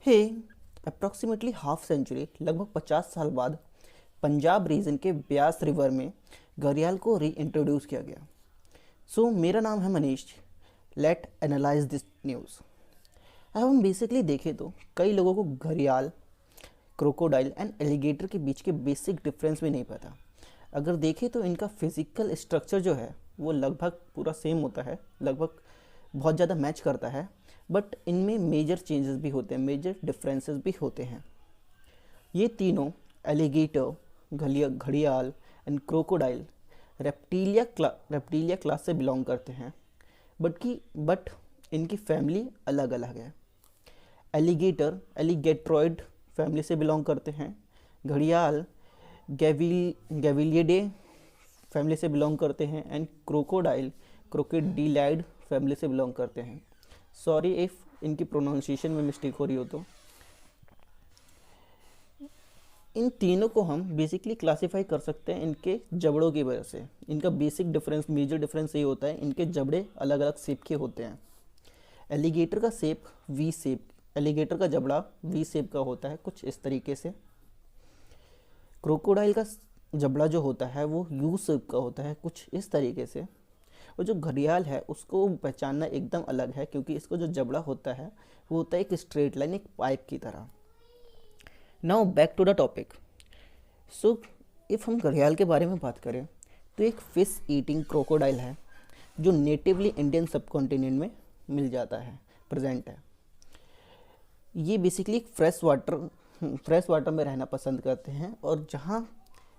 हे, approximately half century लगभग 50 साल बाद पंजाब रीजन के ब्यास रिवर में घड़ियाल को री इंट्रोड्यूस किया गया। मेरा नाम है Manish. Let analyse this news. अब हम बेसिकली देखें तो कई लोगों को घड़ियाल, क्रोकोडाइल एंड एलिगेटर के बीच के बेसिक डिफरेंस भी नहीं पता। अगर देखें तो इनका फिजिकल स्ट्रक्चर जो है वो लगभग पूरा सेम होता है, लगभग बहुत ज़्यादा मैच करता है, बट इनमें मेजर चेंजेस भी होते हैं, मेजर डिफरेंसेस भी होते हैं। ये तीनों एलिगेटर, घड़ियाल एंड क्रोकोडाइल रेप्टीलिया क्लास से बिलोंग करते हैं, बट इनकी फैमिली अलग अलग है। एलिगेटर एलिगेट्रॉइड फैमिली से बिलोंग करते हैं। घड़ियाल गैविलियडे फैमिली से बिलोंग करते हैं एंड क्रोकोडाइल क्रोकोडिलाइड फैमिली से बिलोंग करते हैं। सॉरी इफ़ इनकी प्रोनाउंसिएशन में मिस्टेक हो रही हो तो। इन तीनों को हम बेसिकली क्लासीफाई कर सकते हैं इनके जबड़ों की वजह से। इनका बेसिक डिफरेंस, मेजर डिफरेंस ये होता है, इनके जबड़े अलग अलग शेप के होते हैं। एलिगेटर का शेप वी शेप, एलिगेटर का जबड़ा वी शेप का होता है, कुछ इस तरीके से। क्रोकोडाइल का जबड़ा जो होता है वो यू शेप का होता है, कुछ इस तरीके से। और जो घड़ियाल है उसको पहचानना एकदम अलग है, क्योंकि इसको जो जबड़ा होता है वो होता है एक स्ट्रेट लाइन, एक पाइप की तरह। Now back to the topic. If हम घड़ियाल के बारे में बात करें तो एक फिश ईटिंग क्रोकोडाइल है जो नेटिवली इंडियन सबकॉन्टिनेंट में मिल जाता है, प्रेजेंट है। ये बेसिकली फ्रेश वाटर में रहना पसंद करते हैं, और जहाँ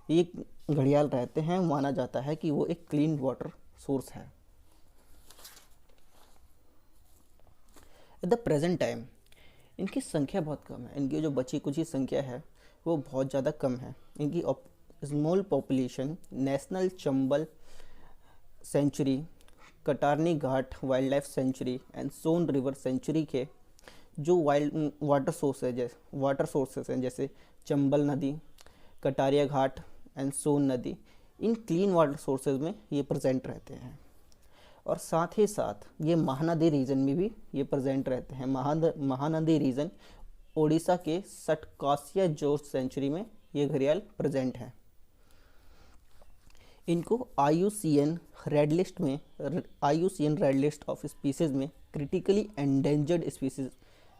ये घड़ियाल रहते हैं माना जाता है कि वो एक क्लीन वाटर सोर्स है। एट द प्रेजेंट टाइम इनकी संख्या बहुत कम है, इनकी जो बची कुची संख्या है वो बहुत ज़्यादा कम है। इनकी small population national Chambal sanctuary, Katarniaghat wildlife sanctuary and Son river sanctuary के जो वाटर सोर्सेज हैं जैसे चंबल नदी, कटारिया घाट एंड सोन नदी, इन क्लीन वाटर सोर्सेज में ये प्रेजेंट रहते हैं। और साथ ही साथ ये महानदी रीजन में भी ये प्रेजेंट रहते हैं। महानदी रीजन ओडिशा के सटकासिया जोर सेंचुरी में ये घड़ियाल प्रेजेंट है। इनको IUCN red list of species में क्रिटिकली एंडेंजर्ड स्पीसीज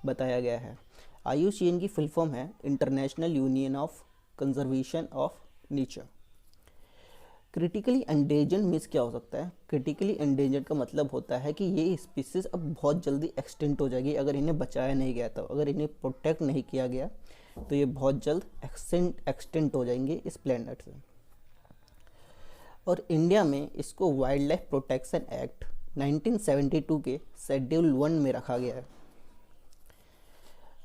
बताया गया है। IUCN की फुल फॉर्म है international union of conservation of nature. Critically endangered means क्या हो सकता है? क्रिटिकली एंडेंजर्ड का मतलब होता है कि ये स्पीसीज अब बहुत जल्दी एक्सटिंक्ट हो जाएगी अगर इन्हें बचाया नहीं गया, तो अगर इन्हें प्रोटेक्ट नहीं किया गया तो ये बहुत जल्द एक्सटिंक्ट हो जाएंगे इस प्लेनेट से। और इंडिया में इसको वाइल्ड लाइफ प्रोटेक्शन एक्ट 1972 के शेड्यूल 1 में रखा गया है।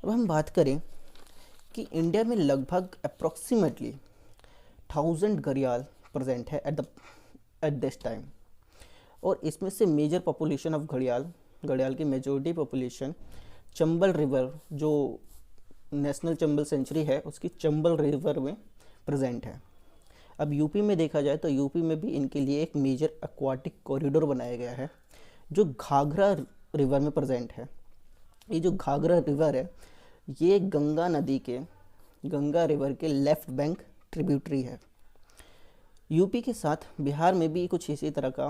अब हम बात करें कि इंडिया में लगभग अप्रॉक्सीमेटली 1000 घड़ियाल प्रेजेंट है एट दिस टाइम, और इसमें से मेजर पॉपुलेशन ऑफ घड़ियाल की मेजॉरिटी पॉपुलेशन चंबल रिवर, जो नेशनल चंबल सेंचुरी है उसकी चंबल रिवर में प्रेजेंट है। अब यूपी में देखा जाए तो यूपी में भी इनके लिए एक मेजर एक्वाटिक कॉरिडोर बनाया गया है जो घाघरा रिवर में प्रेजेंट है। ये जो घाघरा रिवर है ये गंगा रिवर के लेफ्ट बैंक ट्रिब्यूटरी है। यूपी के साथ बिहार में भी कुछ इसी तरह का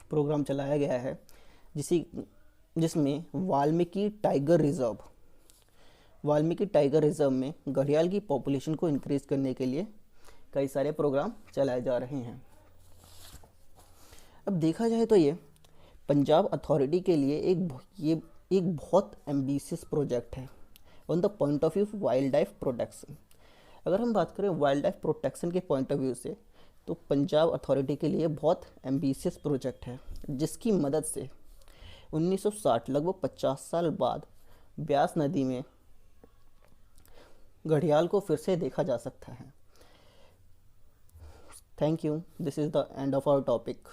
प्रोग्राम चलाया गया है जिसमें वाल्मीकि टाइगर रिजर्व में घड़ियाल की पॉपुलेशन को इंक्रीज करने के लिए कई सारे प्रोग्राम चलाए जा रहे हैं। अब देखा जाए तो ये पंजाब अथॉरिटी के लिए एक बहुत एम्बिशियस प्रोजेक्ट है on the point of view wild life protection. अगर हम बात करें वाइल्ड लाइफ प्रोटेक्शन के पॉइंट ऑफ व्यू से तो पंजाब अथॉरिटी के लिए बहुत एम्बिशियस प्रोजेक्ट है, जिसकी मदद से 1960 लगभग 50 साल बाद ब्यास नदी में घड़ियाल को फिर से देखा जा सकता है। Thank you. This is the end of our topic.